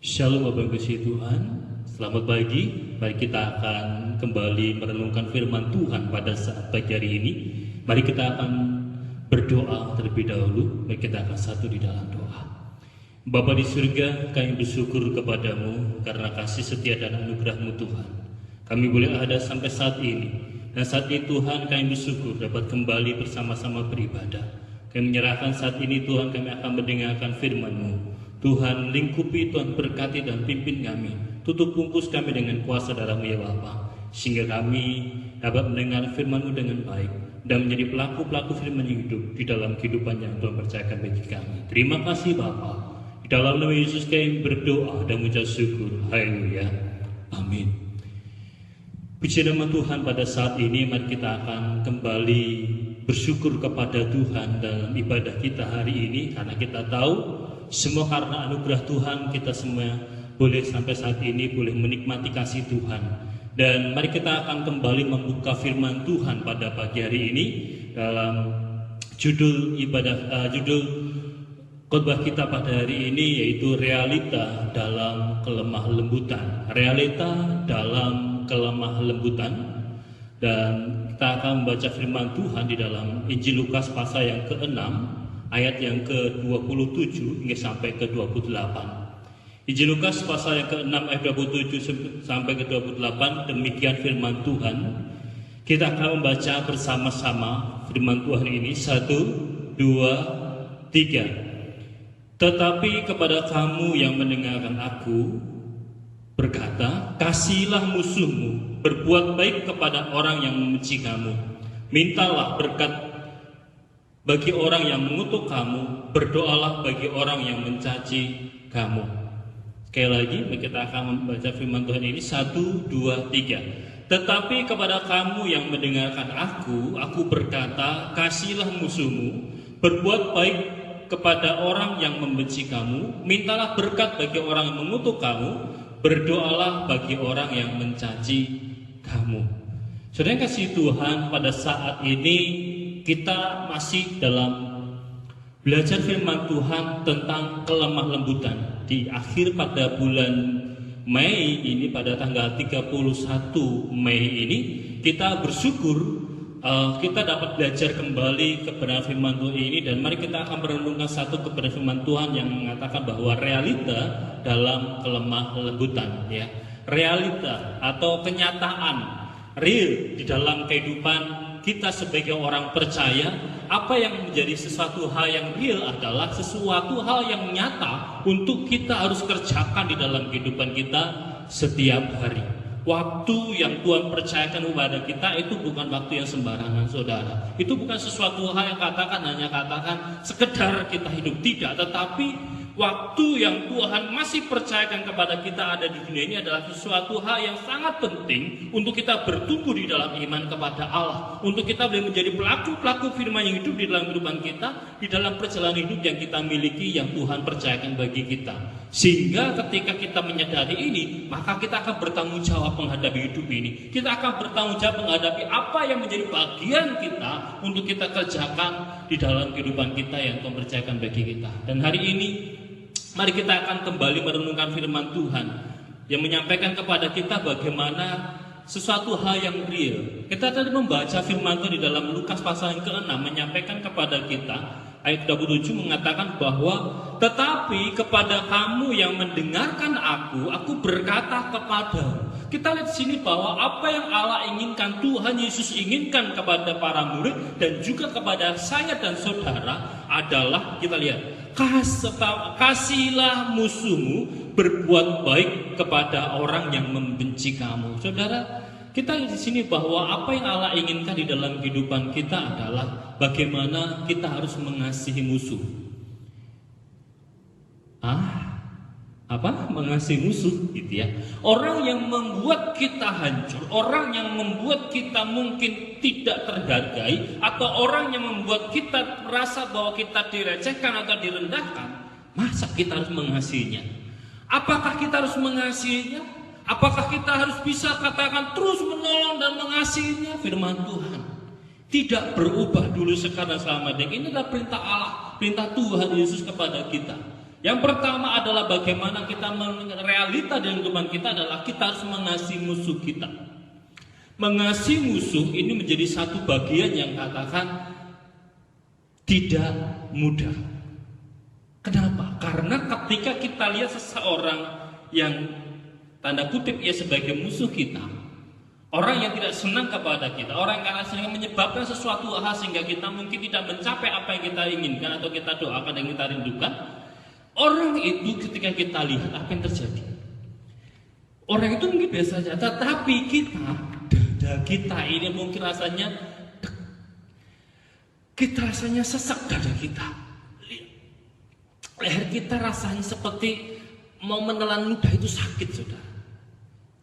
Shalom Bapak Ibu kasih Tuhan, selamat pagi. Mari kita akan kembali merenungkan firman Tuhan pada saat pagi hari ini. Mari kita akan berdoa terlebih dahulu. Mari kita akan satu di dalam doa. Bapa di surga, kami bersyukur kepadamu karena kasih setia dan anugerah-Mu Tuhan. Kami boleh ada sampai saat ini. Dan saat ini Tuhan kami bersyukur dapat kembali bersama-sama beribadah. Kami menyerahkan saat ini Tuhan, kami akan mendengarkan firman-Mu. Tuhan lingkupi, Tuhan berkati dan pimpin kami. Tutup bungkus kami dengan kuasa darah-Mu ya Bapa, sehingga kami dapat mendengar firman-Mu dengan baik dan menjadi pelaku-pelaku firman yang hidup di dalam kehidupan yang Tuhan percayakan bagi kami. Terima kasih Bapa. Di dalam nama Yesus kami berdoa dan mengucap syukur. Haleluya. Amin. Puji nama Tuhan, pada saat ini mari kita akan kembali bersyukur kepada Tuhan dalam ibadah kita hari ini, karena kita tahu semua karena anugerah Tuhan kita semua boleh sampai saat ini boleh menikmati kasih Tuhan. Dan mari kita akan kembali membuka firman Tuhan pada pagi hari ini dalam judul khotbah kita pada hari ini, yaitu realita dalam kelemah lembutan. Realita dalam kelemah lembutan. Dan kita akan membaca firman Tuhan di dalam Injil Lukas pasal yang ke-6 ayat yang ke-27 hingga sampai ke-28. Injil Lukas pasal yang ke-6 ayat 27 sampai ke-28, demikian firman Tuhan. Kita akan membaca bersama-sama firman Tuhan ini. 1, 2, 3. Tetapi kepada kamu yang mendengarkan aku berkata, kasihilah musuhmu, berbuat baik kepada orang yang membenci kamu, mintalah berkat bagi orang yang mengutuk kamu, berdoalah bagi orang yang mencaci kamu. Sekali lagi kita akan membaca firman Tuhan ini. 1, 2, 3. Tetapi kepada kamu yang mendengarkan aku berkata, kasihilah musuhmu, berbuat baik kepada orang yang membenci kamu, mintalah berkat bagi orang yang mengutuk kamu, berdoalah bagi orang yang mencaci kamu. Saudara yang kasih Tuhan, pada saat ini kita masih dalam belajar firman Tuhan tentang kelemah lembutan. Di akhir pada bulan Mei ini, pada tanggal 31 Mei ini, kita bersyukur kita dapat belajar kembali kebenaran firman Tuhan ini. Dan mari kita akan merenungkan satu kebenaran firman Tuhan yang mengatakan bahwa realita dalam kelemah lembutan, ya. Realita atau kenyataan real di dalam kehidupan kita sebagai orang percaya. Apa yang menjadi sesuatu hal yang real adalah sesuatu hal yang nyata untuk kita harus kerjakan di dalam kehidupan kita setiap hari. Waktu yang Tuhan percayakan kepada kita itu bukan waktu yang sembarangan, saudara. Itu bukan sesuatu hal yang hanya katakan sekedar kita hidup, tidak. Tetapi waktu yang Tuhan masih percayakan kepada kita ada di dunia ini adalah sesuatu hal yang sangat penting untuk kita bertumbuh di dalam iman kepada Allah, untuk kita boleh menjadi pelaku-pelaku firman yang hidup di dalam kehidupan kita, di dalam perjalanan hidup yang kita miliki, yang Tuhan percayakan bagi kita. Sehingga ketika kita menyadari ini, maka kita akan bertanggung jawab menghadapi hidup ini. Kita akan bertanggung jawab menghadapi apa yang menjadi bagian kita untuk kita kerjakan di dalam kehidupan kita yang Tuhan percayakan bagi kita. Dan hari ini mari kita akan kembali merenungkan firman Tuhan yang menyampaikan kepada kita bagaimana sesuatu hal yang real. Kita tadi membaca firman Tuhan di dalam Lukas pasal yang ke-6 menyampaikan kepada kita, ayat 27 mengatakan bahwa tetapi kepada kamu yang mendengarkan aku berkata kepadamu. Kita lihat di sini bahwa apa yang Allah inginkan, Tuhan Yesus inginkan kepada para murid dan juga kepada saya dan saudara adalah, kita lihat, kasihilah musuhmu, berbuat baik kepada orang yang membenci kamu. Saudara, kita di sini bahwa apa yang Allah inginkan di dalam kehidupan kita adalah bagaimana kita harus mengasihi musuh. Mengasihi musuh, gitu ya. Orang yang membuat kita hancur, orang yang membuat kita mungkin tidak terhargai, atau orang yang membuat kita merasa bahwa kita direcehkan atau direndahkan, masa kita harus mengasihinya? Apakah kita harus mengasihinya? Apakah kita harus bisa katakan terus menolong dan mengasihinya? Firman Tuhan tidak berubah dulu, sekarang, selamanya. Ini adalah perintah Allah, perintah Tuhan Yesus kepada kita. Yang pertama adalah bagaimana kita realita dalam kehidupan kita adalah kita harus mengasihi musuh kita. Mengasihi musuh ini menjadi satu bagian yang katakan tidak mudah. Kenapa? Karena ketika kita lihat seseorang yang tanda kutip ya sebagai musuh kita, orang yang tidak senang kepada kita, orang yang karena sering menyebabkan sesuatu hal sehingga kita mungkin tidak mencapai apa yang kita inginkan atau kita doakan dan kita rindukan, orang itu ketika kita lihat apa yang terjadi, orang itu mungkin biasa saja, tetapi dada kita ini mungkin rasanya sesak dada kita, leher kita rasanya seperti mau menelan ludah, itu sakit saudara.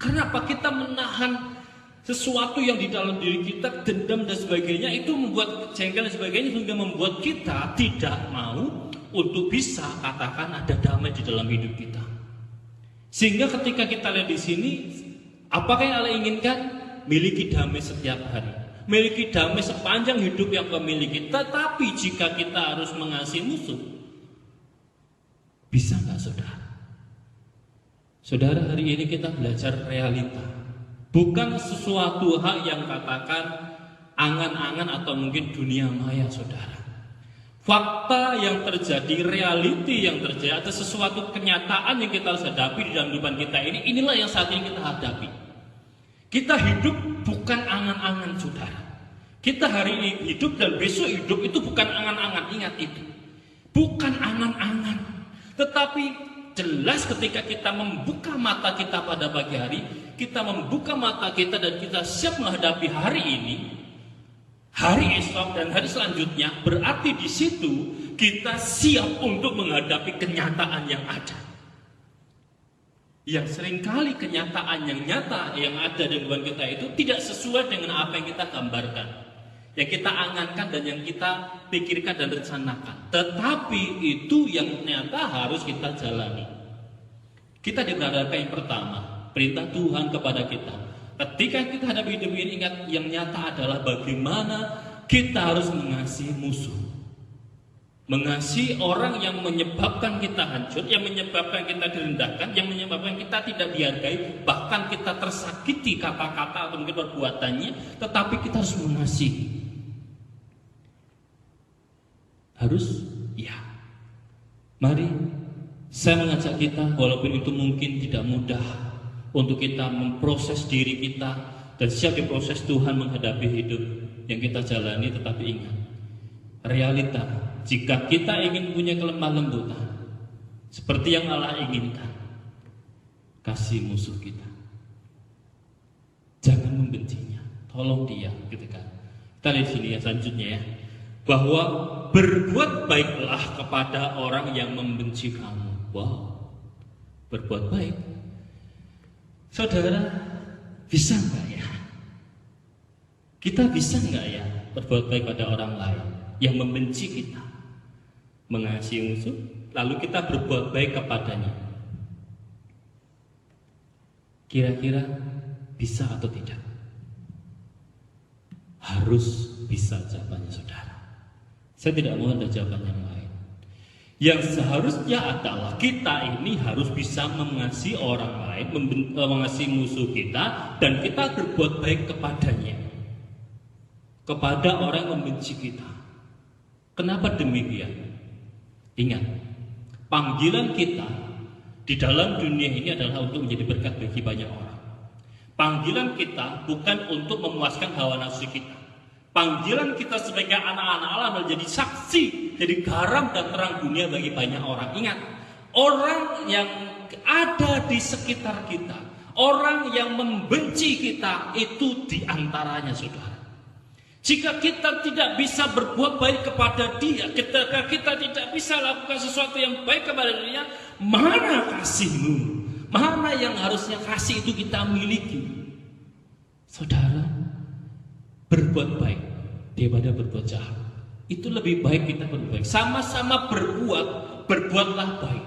Kenapa? Kita menahan sesuatu yang di dalam diri kita, dendam dan sebagainya, itu membuat jengkel dan sebagainya, sehingga membuat kita tidak mau untuk bisa katakan ada damai di dalam hidup kita. Sehingga ketika kita lihat di sini, apakah yang Allah inginkan? Miliki damai setiap hari, miliki damai sepanjang hidup yang kau miliki. Tetapi jika kita harus mengasihi musuh, bisa nggak saudara? Saudara, hari ini kita belajar realita, bukan sesuatu hal yang katakan angan-angan atau mungkin dunia maya saudara. Fakta yang terjadi, reality yang terjadi, atau sesuatu kenyataan yang kita harus hadapi di dalam kehidupan kita ini, inilah yang saat ini kita hadapi. Kita hidup bukan angan-angan saudara. Kita hari ini hidup dan besok hidup itu bukan angan-angan, ingat itu. Bukan angan-angan. Tetapi jelas ketika kita membuka mata kita pada pagi hari, kita membuka mata kita dan kita siap menghadapi hari ini, hari esok dan hari selanjutnya, berarti di situ kita siap untuk menghadapi kenyataan yang ada. Yang seringkali kenyataan yang nyata yang ada di depan kita itu tidak sesuai dengan apa yang kita gambarkan, yang kita angankan dan yang kita pikirkan dan rencanakan. Tetapi itu yang nyata harus kita jalani. Kita diberadakan yang pertama, perintah Tuhan kepada kita. Ketika kita hadapi hidup ini, ingat yang nyata adalah bagaimana kita harus mengasihi musuh. Mengasihi orang yang menyebabkan kita hancur, yang menyebabkan kita direndahkan, yang menyebabkan kita tidak dihargai, bahkan kita tersakiti kata-kata atau mungkin perbuatannya, tetapi kita harus mengasihi. Harus, ya. Mari saya mengajak kita, walaupun itu mungkin tidak mudah untuk kita memproses diri kita dan siap diproses Tuhan menghadapi hidup yang kita jalani, tetapi ingat, realita, jika kita ingin punya kelemah lembutan seperti yang Allah inginkan, kasih musuh kita, jangan membencinya, tolong dia, gitu kan. Kita lihat sini ya selanjutnya ya, bahwa berbuat baiklah kepada orang yang membenci kamu. Wow, berbuat baik, saudara, bisa nggak ya? Kita bisa nggak ya berbuat baik pada orang lain yang membenci kita, mengasihi musuh, lalu kita berbuat baik kepadanya? Kira-kira bisa atau tidak? Harus bisa jawabannya saudara. Saya tidak mau ada jawaban yang lain. Yang seharusnya adalah kita ini harus bisa mengasihi orang lain, mengasihi musuh kita, dan kita berbuat baik kepadanya, kepada orang yang membenci kita. Kenapa demikian? Ingat, panggilan kita di dalam dunia ini adalah untuk menjadi berkat bagi banyak orang. Panggilan kita bukan untuk memuaskan hawa nafsu kita. Panggilan kita sebagai anak-anak Allah menjadi saksi, jadi garam dan terang dunia bagi banyak orang. Ingat, orang yang ada di sekitar kita, orang yang membenci kita, itu diantaranya saudara. Jika kita tidak bisa berbuat baik kepada dia, ketika kita tidak bisa lakukan sesuatu yang baik kepada dia, mana kasihmu? Mana yang harusnya kasih itu kita miliki? Saudara, berbuat baik daripada berbuat jahat, itu lebih baik kita berbuat baik. Sama-sama berbuatlah baik.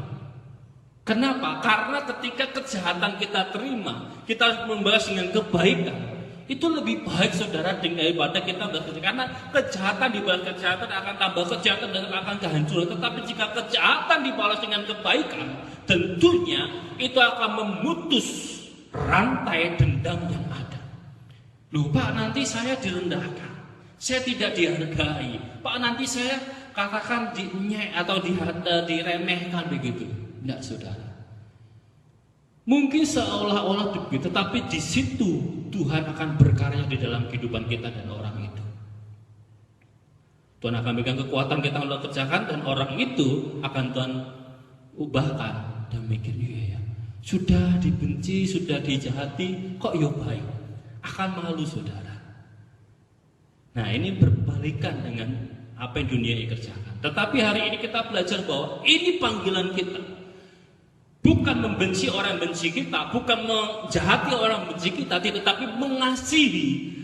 Kenapa? Karena ketika kejahatan kita terima, kita harus membalas dengan kebaikan. Itu lebih baik saudara daripada kita bekerja. Karena kejahatan dibalas kejahatan akan tambah kejahatan dan akan kehancuran. Tetapi jika kejahatan dibalas dengan kebaikan, tentunya itu akan memutus rantai dendam yang ada. Loh Pak, nanti saya direndahkan, saya tidak dihargai. Pak, nanti saya katakan dinyek atau diremehkan begitu. Tidak saudara. Mungkin seolah-olah begitu, tetapi di situ Tuhan akan berkarya di dalam kehidupan kita dan orang itu. Tuhan akan berikan kekuatan kita untuk kerjakan dan orang itu akan Tuhan ubahkan dan mikir, iya ya, sudah dibenci, sudah dijahati, kok yo baik, akan malu saudara. Nah ini berbalikan dengan apa yang dunia ini kerjakan. Tetapi hari ini kita belajar bahwa ini panggilan kita. Bukan membenci orang yang benci kita, bukan menjahati orang yang benci kita, tetapi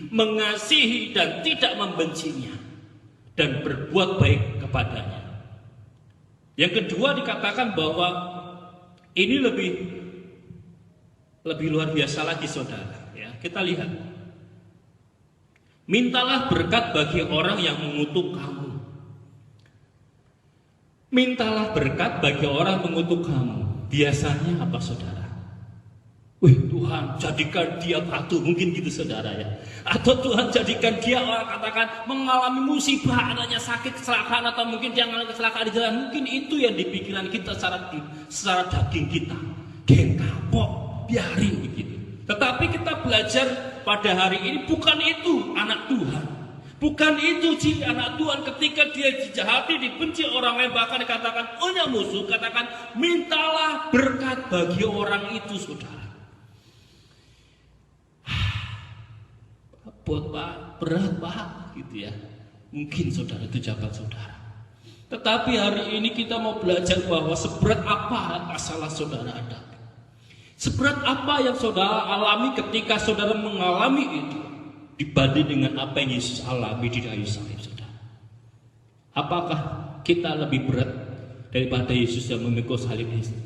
mengasihi dan tidak membencinya dan berbuat baik kepadanya. Yang kedua dikatakan bahwa ini lebih luar biasa lagi saudara. Ya, kita lihat. Mintalah berkat bagi orang yang mengutuk kamu. Mintalah berkat bagi orang yang mengutuk kamu. Biasanya apa saudara? Wih Tuhan jadikan dia batu, mungkin gitu saudara ya. Atau Tuhan jadikan dia orang katakan mengalami musibah, adanya sakit, kecelakaan, atau mungkin dia mengalami kecelakaan di jalan. Mungkin itu yang di pikiran kita secara daging kita. Geng kapok, biarin begitu. Tetapi kita belajar pada hari ini bukan itu anak Tuhan. Bukan itu ciri anak Tuhan. Ketika dia dijahati, dibenci orang lain, bahkan dikatakan punya musuh, katakan mintalah berkat bagi orang itu saudara. Buat Pak, berat Pak gitu ya. Mungkin saudara itu jabat saudara. Tetapi hari ini kita mau belajar bahwa seberat apa masalah saudara ada. Seberat apa yang saudara alami ketika saudara mengalami itu dibanding dengan apa yang Yesus alami di kayu salib saudara. Apakah kita lebih berat daripada Yesus yang memikul salib itu?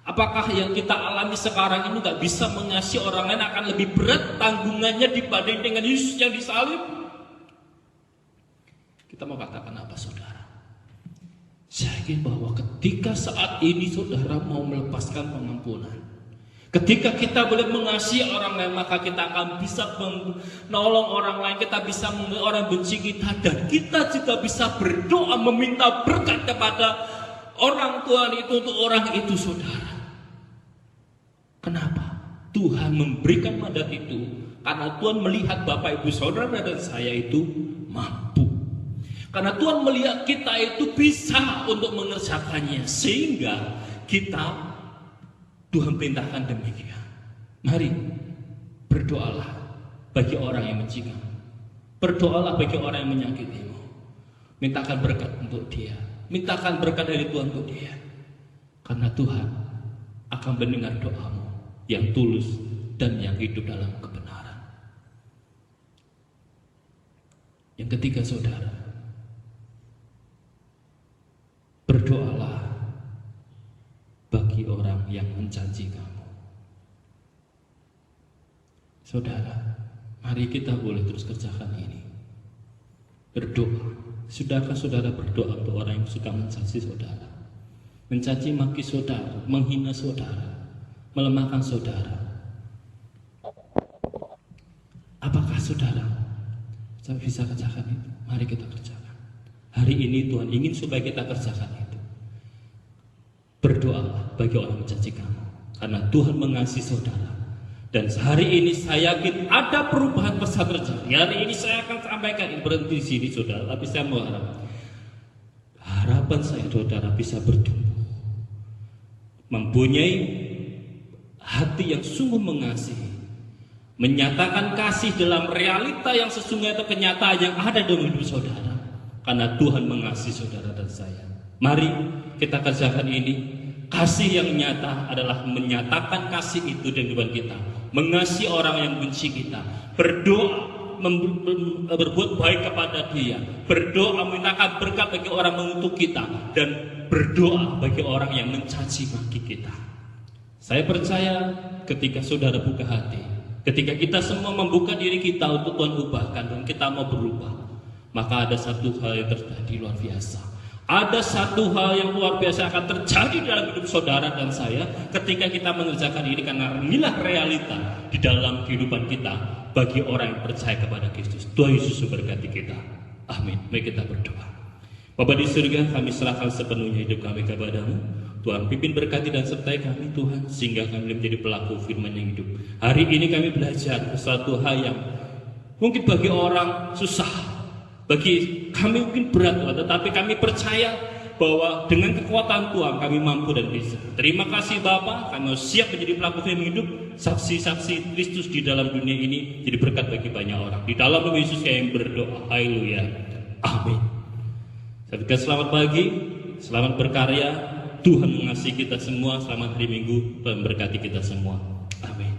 Apakah yang kita alami sekarang ini gak bisa mengasihi orang lain akan lebih berat tanggungannya dibanding dengan Yesus yang disalib? Kita mau katakan apa saudara? Saya yakin bahwa ketika saat ini saudara mau melepaskan pengampunan, ketika kita boleh mengasihi orang lain, maka kita akan bisa menolong orang lain, kita bisa menolong orang benci kita, dan kita juga bisa berdoa meminta berkat kepada orang Tuhan itu untuk orang itu saudara. Kenapa? Tuhan memberikan mandat itu karena Tuhan melihat Bapak Ibu Saudara dan saya itu mampu. Karena Tuhan melihat kita itu bisa untuk mengerjakannya, sehingga Tuhan perintahkan demikian. Mari berdoalah bagi orang yang benci kamu. Berdoalah bagi orang yang menyakitimu. Mintakan berkat untuk dia. Mintakan berkat dari Tuhan untuk dia. Karena Tuhan akan mendengar doamu yang tulus dan yang hidup dalam kebenaran. Yang ketiga saudara, berdoalah bagi orang yang mencaci kamu. Saudara, mari kita boleh terus kerjakan ini. Berdoa. Sudahkah saudara berdoa untuk orang yang suka mencaci saudara? Mencaci maki saudara, menghina saudara, melemahkan saudara. Apakah saudara bisa kerjakan itu? Mari kita kerjakan. Hari ini Tuhan ingin supaya kita kerjakan itu. Berdoalah bagi orang mencaci kamu, karena Tuhan mengasihi saudara. Dan hari ini saya yakin ada perubahan besar terjadi. Hari ini saya akan sampaikan, berhenti di sini saudara, tapi saya mau harapan saya saudara bisa bertumbuh, mempunyai hati yang sungguh mengasihi, menyatakan kasih dalam realita yang sesungguhnya atau kenyataan yang ada dalam hidup saudara. Karena Tuhan mengasihi saudara dan saya. Mari kita kerjakan ini. Kasih yang nyata adalah menyatakan kasih itu di kehidupan kita, mengasihi orang yang benci kita, berdoa, berbuat baik kepada dia, berdoa memintakan berkat bagi orang mengutuk kita, dan berdoa bagi orang yang mencaci maki kita. Saya percaya ketika saudara buka hati, Ketika kita semua membuka diri kita untuk Tuhan ubahkan dan kita mau berubah, maka ada satu hal yang terjadi luar biasa. Ada satu hal yang luar biasa akan terjadi dalam hidup saudara dan saya ketika kita mengerjakan ini, karena inilah realita di dalam kehidupan kita bagi orang yang percaya kepada Kristus. Tuhan Yesus memberkati kita. Amin. Mari kita berdoa. Bapa di surga, kami serahkan sepenuhnya hidup kami kepada-Mu. Tuhan pimpin, berkati dan sertai kami Tuhan, sehingga kami menjadi pelaku firman yang hidup. Hari ini kami belajar sesuatu hal yang mungkin bagi orang susah, bagi kami mungkin berat Tuhan, tetapi kami percaya bahwa dengan kekuatan Tuhan kami mampu dan bisa. Terima kasih Bapa, kami siap menjadi pelaku firman hidup, saksi-saksi Kristus di dalam dunia ini, jadi berkat bagi banyak orang. Di dalam nama Yesus kami berdoa. Haleluya. Amin. Saya berikan selamat pagi, selamat berkarya. Tuhan mengasihi kita semua. Selamat hari Minggu. Tuhan berkati kita semua. Amin.